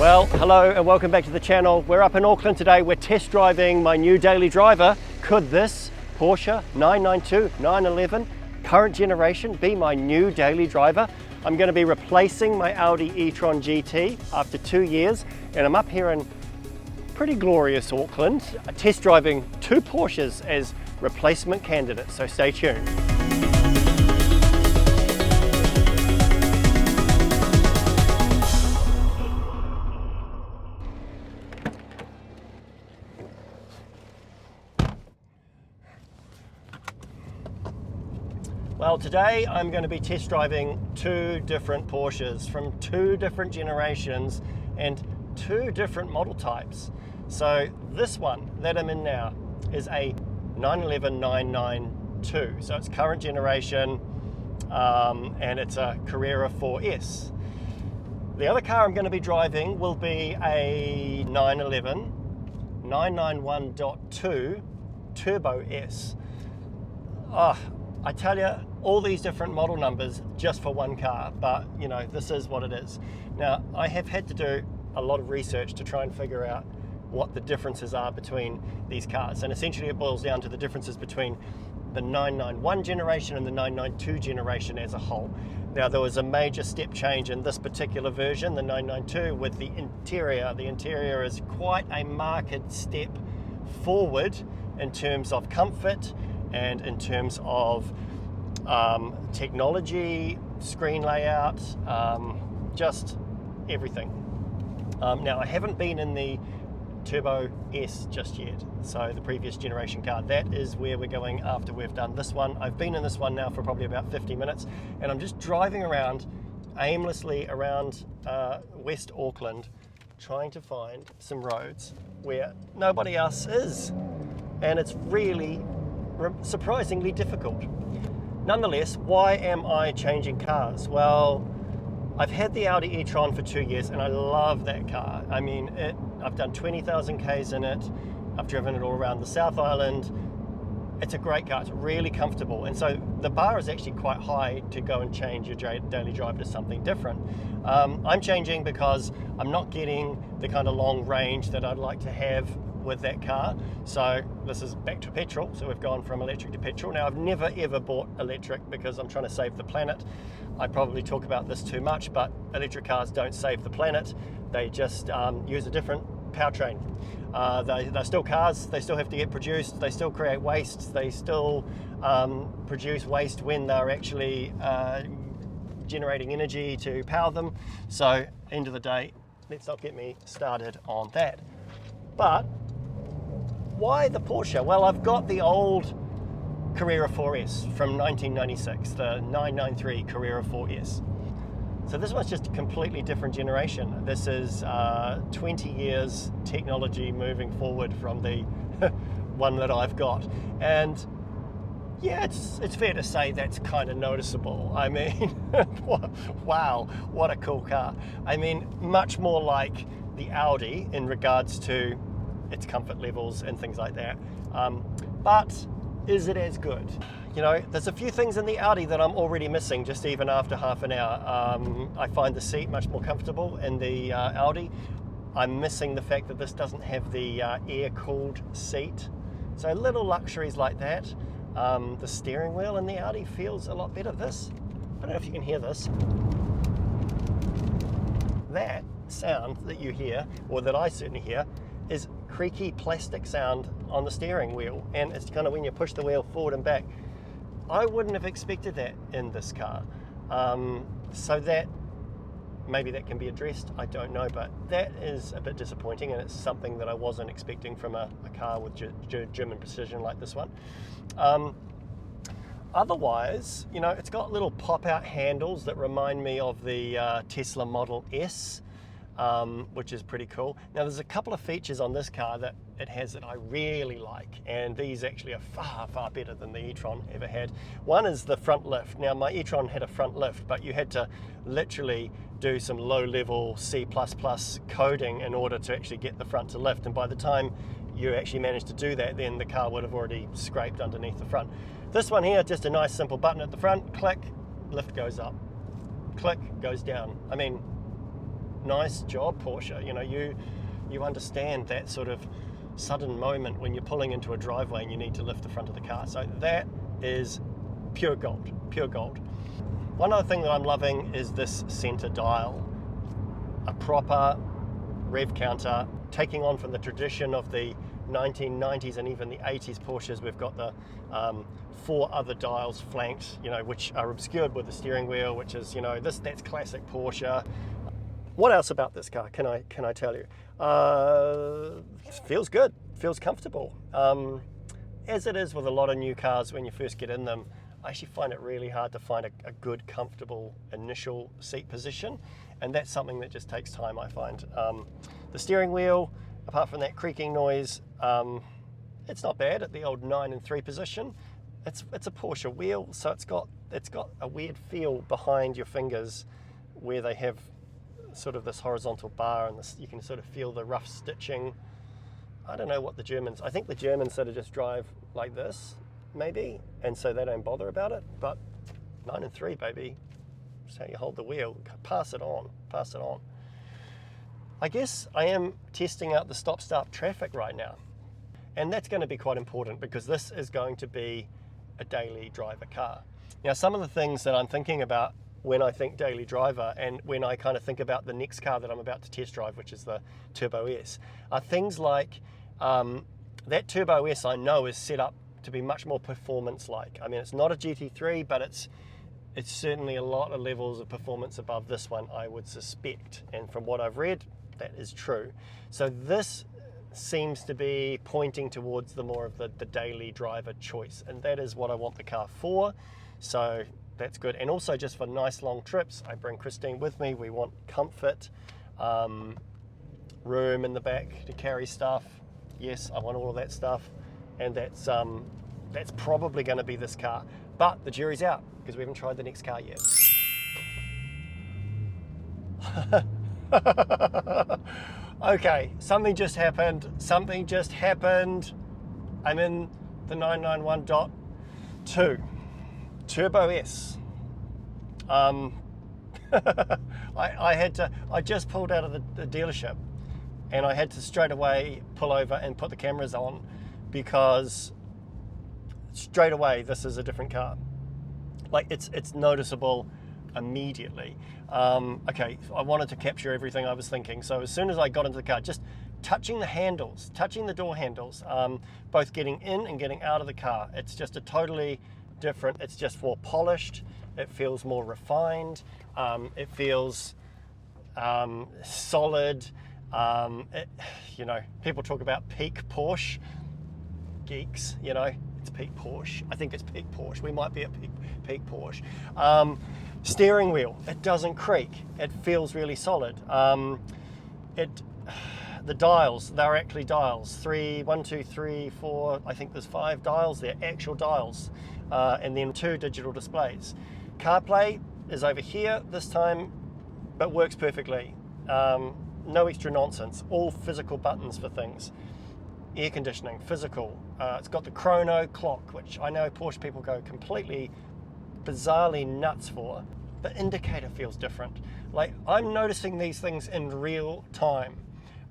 Well, hello and welcome back to the channel. We're up in Auckland today. We're test driving my new daily driver. Could this Porsche 992 911 current generation be my new daily driver? I'm going to be replacing my Audi e-tron GT after 2 years, and I'm up here in pretty glorious Auckland, test driving two Porsches as replacement candidates, so stay tuned. Well, today I'm going to be test driving two different Porsches from two different generations and two different model types. So this one that I'm in now is a 911 992, so it's current generation, and it's a Carrera 4S. The other car I'm going to be driving will be a 911 991.2 Turbo S. I tell you, all these different model numbers just for one car, but you know, this is what it is. Now, I have had to do a lot of research to try and figure out what the differences are between these cars, and essentially it boils down to the differences between the 991 generation and the 992 generation as a whole. Now, there was a major step change in this particular version, the 992, with the interior. The interior is quite a marked step forward in terms of comfort and in terms of technology, screen layout, just everything. Now, I haven't been in the Turbo S just yet, so the previous generation car. That is where we're going after we've done this one. I've been in this one now for probably about 50 minutes, and I'm just driving around aimlessly around West Auckland, trying to find some roads where nobody else is, and it's really surprisingly difficult. Nonetheless, why am I changing cars? Well, I've had the Audi e-tron for 2 years and I love that car. I mean, I've done 20,000 Ks in it. I've driven it all around the South Island. It's a great car, it's really comfortable. And so the bar is actually quite high to go and change your daily driver to something different. I'm changing because I'm not getting the kind of long range that I'd like to have with that car. So this is back to petrol, so we've gone from electric to petrol. Now, I've never ever bought electric because I'm trying to save the planet. I probably talk about this too much, but electric cars don't save the planet. They just use a different powertrain. They're still cars, they still have to get produced, they still create waste, they still produce waste when they're actually generating energy to power them. So, end of the day, let's not get me started on that. But why the Porsche? Well, I've got the old Carrera 4S from 1996, the 993 Carrera 4S. So this one's just a completely different generation. This is 20 years technology moving forward from the one that I've got. And yeah, it's fair to say that's kind of noticeable. I mean, wow, what a cool car. I mean, much more like the Audi in regards to its comfort levels and things like that. But is it as good? You know, there's a few things in the Audi that I'm already missing just even after half an hour. I find the seat much more comfortable in the Audi. I'm missing the fact that this doesn't have the air-cooled seat. So little luxuries like that. The steering wheel in the Audi feels a lot better. This, I don't know if you can hear this. That sound that you hear, or that I certainly hear, is creaky plastic sound on the steering wheel, and it's kind of when you push the wheel forward and back. I wouldn't have expected that in this car. So that, maybe that can be addressed, I don't know, but that is a bit disappointing, and it's something that I wasn't expecting from a car with German precision like this one. Otherwise, you know, it's got little pop-out handles that remind me of the Tesla Model S, which is pretty cool. Now, there's a couple of features on this car that it has that I really like, and these actually are far, far better than the e-tron ever had. One is the front lift. Now, my e-tron had a front lift, but you had to literally do some low-level C++ coding in order to actually get the front to lift, and by the time you actually managed to do that, then the car would have already scraped underneath the front. This one here, just a nice simple button at the front, click, lift goes up, click, goes down. I mean, nice job, Porsche. You know, you understand that sort of sudden moment when you're pulling into a driveway and you need to lift the front of the car. So that is pure gold, pure gold. One other thing that I'm loving is this center dial. A proper rev counter, taking on from the tradition of the 1990s and even the 80s Porsches. We've got the 4 other dials flanked, you know, which are obscured with the steering wheel, which is, you know, that's classic Porsche. What else about this car can I tell you? Feels good, feels comfortable. As it is with a lot of new cars, when you first get in them, I actually find it really hard to find a good, comfortable initial seat position, and that's something that just takes time, I find. The steering wheel, apart from that creaking noise, it's not bad at the old 9 and 3 position. It's a Porsche wheel, so it's got a weird feel behind your fingers where they have sort of this horizontal bar, and you can sort of feel the rough stitching. I don't know what I think the Germans sort of just drive like this, maybe, and so they don't bother about it, but 9 and 3, baby. That's how you hold the wheel. Pass it on, pass it on. I guess I am testing out the stop-start traffic right now, and that's going to be quite important because this is going to be a daily driver car. Now, some of the things that I'm thinking about when I think daily driver and when I kind of think about the next car that I'm about to test drive, which is the Turbo S, are things like that Turbo S I know is set up to be much more performance-like. I mean, it's not a GT3, but it's certainly a lot of levels of performance above this one, I would suspect. And from what I've read, that is true. So this seems to be pointing towards the more of the daily driver choice, and that is what I want the car for. So that's good. And also just for nice long trips, I bring Christine with me. We want comfort, room in the back to carry stuff. Yes, I want all of that stuff, and that's probably going to be this car. But the jury's out because we haven't tried the next car yet. Okay, something just happened. I'm in the 991.2 Turbo S. I just pulled out of the dealership, and I had to straight away pull over and put the cameras on because straight away this is a different car. Like it's noticeable immediately. Okay, I wanted to capture everything I was thinking, so as soon as I got into the car, just touching the handles, touching the door handles, both getting in and getting out of the car, it's just a totally different, it's just more polished, it feels more refined, it feels solid. You know, people talk about peak Porsche, geeks, you know, it's peak Porsche. I think it's peak Porsche. We might be at peak Porsche. Steering wheel, it doesn't creak. It feels really solid. The dials, they're actually dials. 1, 2, 3, 4, I think there's 5 dials there, actual dials. And then 2 digital displays. CarPlay is over here this time, but works perfectly. No extra nonsense, all physical buttons for things. Air conditioning, physical. It's got the chrono clock, which I know Porsche people go completely bizarrely nuts for. The indicator feels different. Like, I'm noticing these things in real time.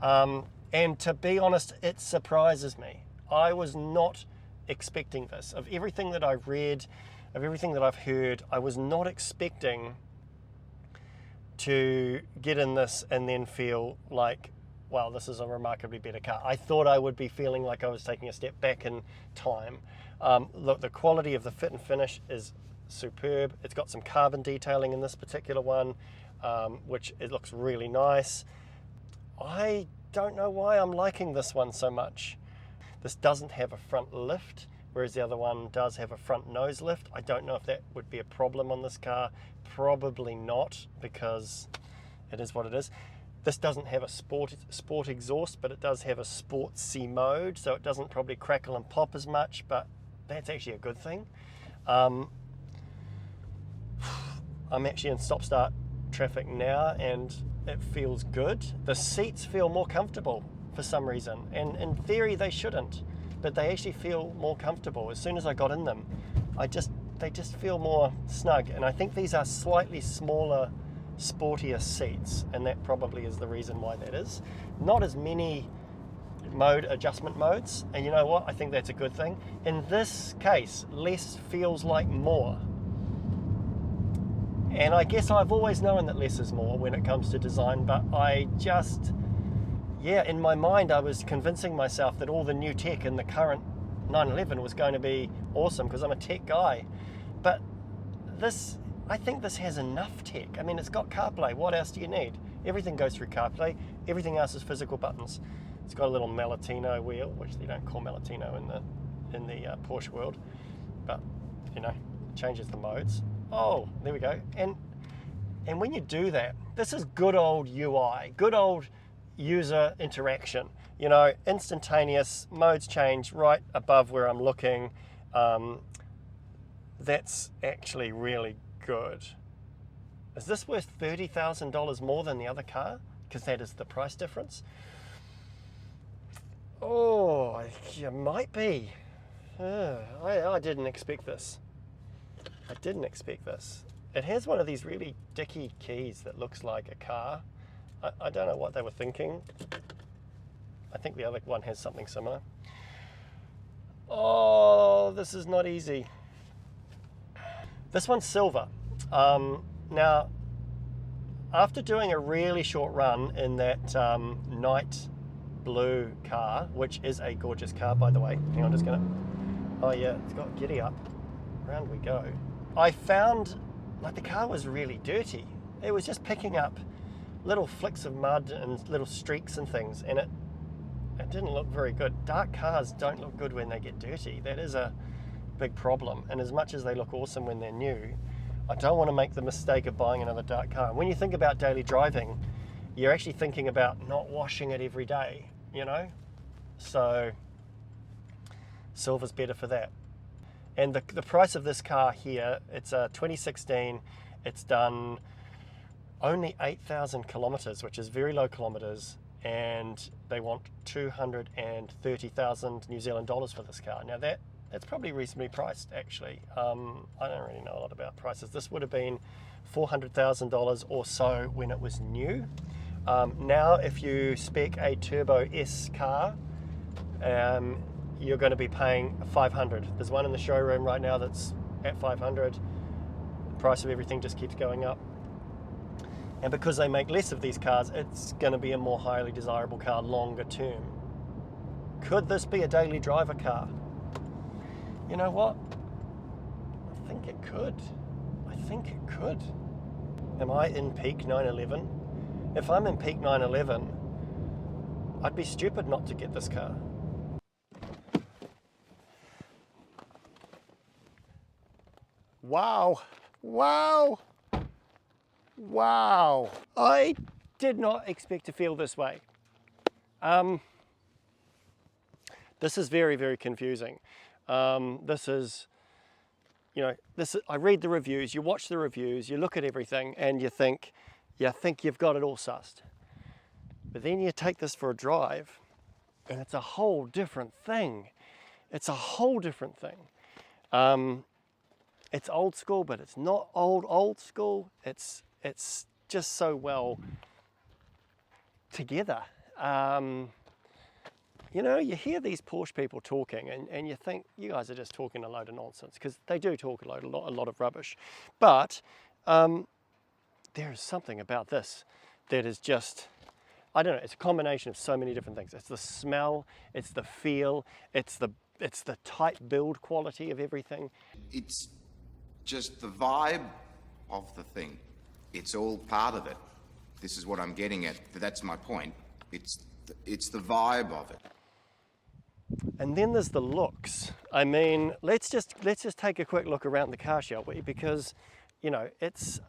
And to be honest, it surprises me. I was not expecting this. Of everything that I've read, of everything that I've heard, I was not expecting to get in this and then feel like, wow, this is a remarkably better car. I thought I would be feeling like I was taking a step back in time. Look, the quality of the fit and finish is superb. It's got some carbon detailing in this particular one, which it looks really nice. I don't know why I'm liking this one so much. This doesn't have a front lift, whereas the other one does have a front nose lift. I don't know if that would be a problem on this car. Probably not, because it is what it is. This doesn't have a sport exhaust, but it does have a sport C mode, so it doesn't probably crackle and pop as much, but that's actually a good thing. I'm actually in stop-start traffic now, and it feels good. The seats feel more comfortable for some reason, and in theory they shouldn't, but they actually feel more comfortable. As soon as I got in them, they just feel more snug, and I think these are slightly smaller sportier seats, and that probably is the reason why that is. Not as many adjustment modes, and you know what, I think that's a good thing. In this case, less feels like more, and I guess I've always known that less is more when it comes to design, but in my mind I was convincing myself that all the new tech in the current 911 was going to be awesome because I'm a tech guy, but I think this has enough tech. I mean, it's got CarPlay. What else do you need? Everything goes through CarPlay. Everything else is physical buttons. It's got a little Malatino wheel, which they don't call Malatino in the Porsche world, but you know, changes the modes. Oh, there we go. And when you do that, this is good old UI, good old user interaction. You know, instantaneous modes change right above where I'm looking. That's actually really good. Is this worth $30,000 more than the other car? Because that is the price difference. Oh, it might be. I didn't expect this. I didn't expect this. It has one of these really dicky keys that looks like a car. I don't know what they were thinking. I think the other one has something similar. Oh, this is not easy. This one's silver. Now, after doing a really short run in that night blue car, which is a gorgeous car, by the way. Hang on, just gonna... Oh yeah, it's got giddy up. Round we go. I found, like, the car was really dirty. It was just picking up little flicks of mud and little streaks and things, and it didn't look very good. Dark cars don't look good when they get dirty. That is a big problem. And as much as they look awesome when they're new, I don't want to make the mistake of buying another dark car. When you think about daily driving, you're actually thinking about not washing it every day, you know? So silver's better for that. And the price of this car here, it's a 2016, it's done only 8,000 kilometers, which is very low kilometers, and they want 230,000 New Zealand dollars for this car. Now that's probably reasonably priced, actually. I don't really know a lot about prices. This would have been $400,000 or so when it was new. Now, if you spec a Turbo S car, you're going to be paying $500. There's one in the showroom right now that's at $500. The price of everything just keeps going up. And because they make less of these cars, it's going to be a more highly desirable car longer term. Could this be a daily driver car? You know what? I think it could. I think it could. Am I in peak 911? If I'm in peak 911, I'd be stupid not to get this car. Wow. Wow. Wow. I did not expect to feel this way. This is very, very confusing. This is, you know, I read the reviews, you watch the reviews, you look at everything, and you think you've got it all sussed. But then you take this for a drive, and it's a whole different thing. It's a whole different thing. It's old school, but it's not old school. It's just so well together. You know, you hear these Porsche people talking, and you think you guys are just talking a load of nonsense, because they do talk a lot of rubbish. But there is something about this that is just, I don't know, it's a combination of so many different things. It's the smell, it's the feel, it's the tight build quality of everything. It's just the vibe of the thing. It's all part of it. This is what I'm getting at. That's my point. It's the vibe of it. And then there's the looks. I mean, let's just take a quick look around the car, shall we? Because, you know, it's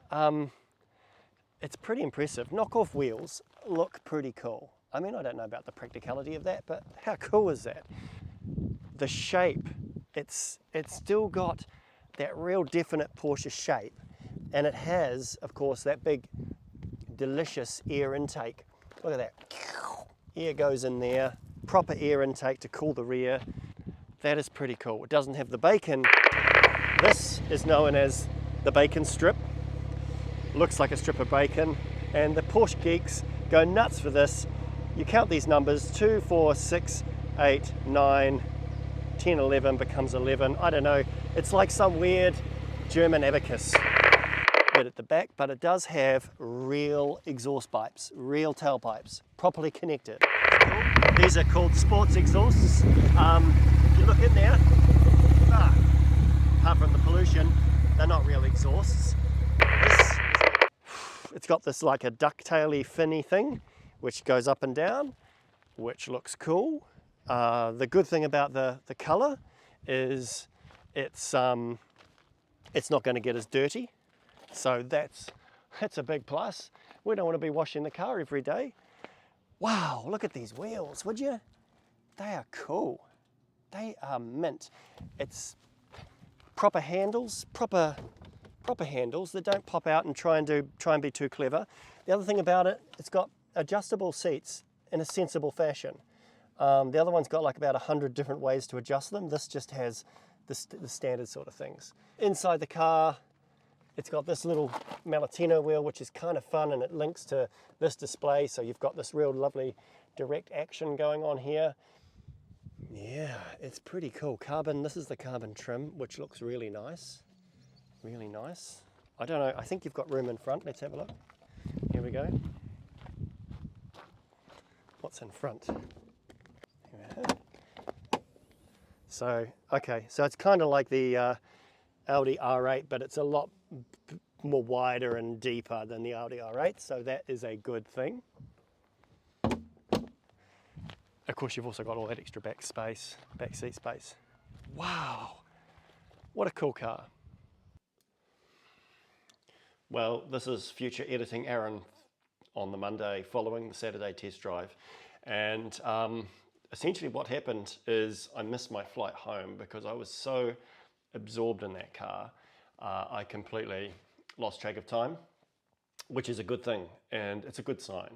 pretty impressive. Knockoff wheels look pretty cool. I mean, I don't know about the practicality of that, but how cool is that? The shape, it's still got that real definite Porsche shape, and it has, of course, that big delicious air intake. Look at that. Air goes in there, proper air intake to cool the rear. That is pretty cool. It doesn't have the bacon. This is known as the bacon strip. looks like a strip of bacon, and the Porsche geeks go nuts for this. You count these numbers, 2, 4, 6, 8, 9, 10, 11 becomes 11. I don't know, it's like some weird German abacus bit at the back, but it does have real exhaust pipes, real tailpipes, properly connected. These are called sports exhausts. If you look in there, apart from the pollution, they're not real exhausts. It's got this like a ducktaily finny thing which goes up and down, which looks cool. The good thing about the color is it's not going to get as dirty, so that's a big plus. We don't want to be washing the car every day. Wow, look at these wheels, would you? They are cool. They are mint. It's proper handles, proper handles that don't pop out and try and be too clever. The other thing about it, it's got adjustable seats in a sensible fashion. The other one's got like about 100 different ways to adjust them. This just has the standard sort of things. Inside the car, it's got this little Malatino wheel, which is kind of fun, and it links to this display, so you've got this real lovely direct action going on here. Yeah, it's pretty cool. Carbon, this is the carbon trim, which looks really nice. Really nice. I don't know, I think you've got room in front. Let's have a look. Here we go. What's in front? So, okay, so it's kind of like the Audi R8, but it's a lot more wider and deeper than the Audi R8, so that is a good thing. Of course, you've also got all that extra back seat space. Wow, what a cool car. Well, this is future editing Aaron on the Monday following the Saturday test drive, and essentially what happened is I missed my flight home because I was so absorbed in that car. I completely lost track of time, which is a good thing, and it's a good sign.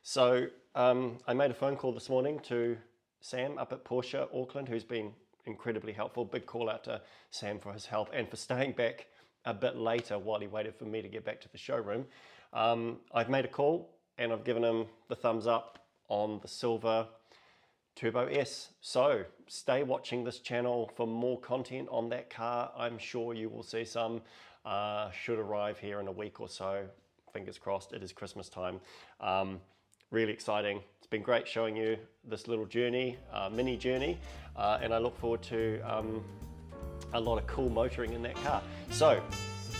So I made a phone call this morning to Sam up at Porsche Auckland, who's been incredibly helpful. Big call out to Sam for his help and for staying back a bit later while he waited for me to get back to the showroom. I've made a call and I've given him the thumbs up on the silver Turbo S. So stay watching this channel for more content on that car. I'm sure you will see some. Should arrive here in a week or so. Fingers crossed, it is Christmas time. Really exciting. It's been great showing you this little journey, mini journey, and I look forward to a lot of cool motoring in that car. So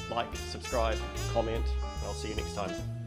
like, subscribe, comment, and I'll see you next time.